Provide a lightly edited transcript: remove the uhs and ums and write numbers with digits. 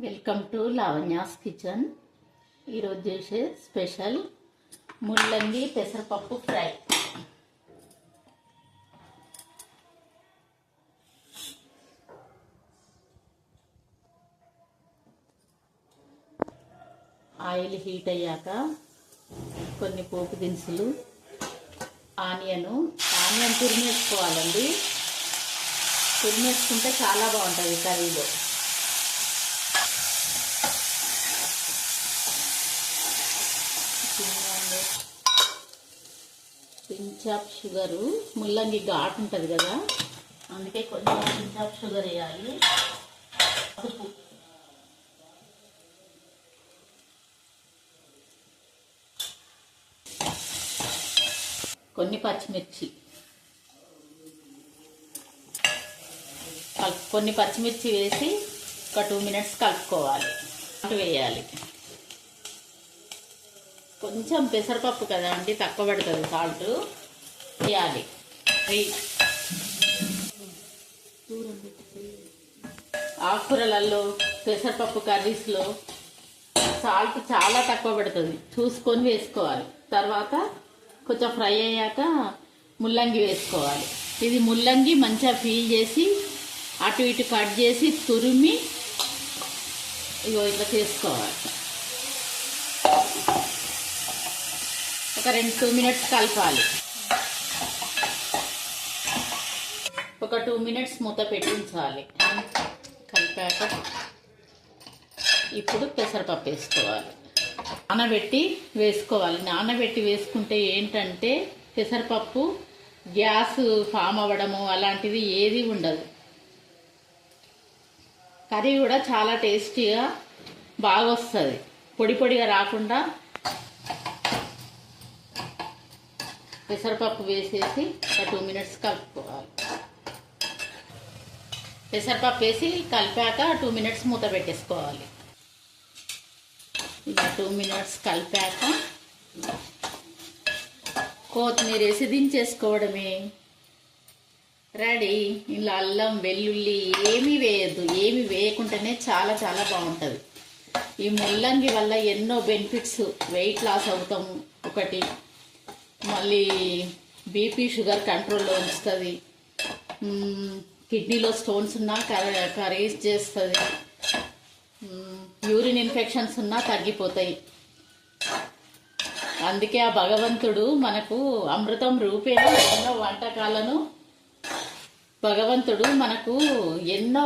Welcome to Lavanya's kitchen. ఈరోజు చేసే special ముల్లంగి పెసరపప్పు ఫ్రై. ఆయిల్ హీట్ అయ్యాక కొన్ని పోపు దినుసులు, ఆనియన్ తురిమేసుకోవాలండి. తురిమేసుకుంటే చాలా బాగుంటుంది కర్రీలో. పించ్ ఆఫ్ షుగరు, ముల్లంగి ఘాటు ఉంటుంది కదా, అందుకే కొంచెం పించ్ ఆఫ్ షుగర్ వేయాలి. పసుపు, కొన్ని పచ్చిమిర్చి, కొన్ని పచ్చిమిర్చి వేసి ఒక 2 మినిట్స్ కలుపుకోవాలి. వేయాలి. కొంచెం పెసరపప్పు కదా అండి, తక్కువ పడుతుంది సాల్ట్ వేయాలి. ఆకుకూరలలో, పెసరపప్పు కర్రీస్లో సాల్ట్ చాలా తక్కువ పడుతుంది, చూసుకొని వేసుకోవాలి. తర్వాత కొంచెం ఫ్రై అయ్యాక ముల్లంగి వేసుకోవాలి. ఇది ముల్లంగి మంచిగా పీల్ చేసి అటు ఇటు కట్ చేసి తురిమి ఇగో ఇట్లా చేసుకోవాలి. ఒక 2 మినిట్స్ కలపాలి. ఒక 2 మినిట్స్ మూత పెట్టించాలి. కలిపాక ఇప్పుడు పెసరపప్పు వేసుకోవాలి. నానబెట్టి వేసుకోవాలి. నానబెట్టి వేసుకుంటే ఏంటంటే పెసరపప్పు గ్యాస్ ఫామ్ అవ్వడము అలాంటిది ఏది ఉండదు. కర్రీ కూడా చాలా టేస్టీగా బాగా వస్తుంది. పొడి పొడిగా రాకుండా పెసరపప్పు వేసేసి ఒక 2 మినిట్స్ కలుపుకోవాలి. పెసరపప్పు వేసి కలిపాక 2 మినిట్స్ మూత పెట్టేసుకోవాలి. ఇలా 2 మినిట్స్ కలిపాక కొత్తిమీర వేసి దించేసుకోవడమే. రెడీ. ఇలా అల్లం వెల్లుల్లి ఏమీ వేయద్దు. ఏమి వేయకుండానే చాలా చాలా బాగుంటుంది. ఈ ముల్లంగి వల్ల ఎన్నో బెనిఫిట్స్. వెయిట్ లాస్ అవుతాము ఒకటి, మళ్ళీ బీపీ షుగర్ కంట్రోల్లో ఉంచుతుంది. కిడ్నీలో స్టోన్స్ ఉన్నా కరేజ్ చేస్తుంది. యూరిన్ ఇన్ఫెక్షన్స్ ఉన్నా తగ్గిపోతాయి. అందుకే ఆ భగవంతుడు మనకు అమృతం రూపేణ ఎన్నో వంటకాలను భగవంతుడు మనకు ఎన్నో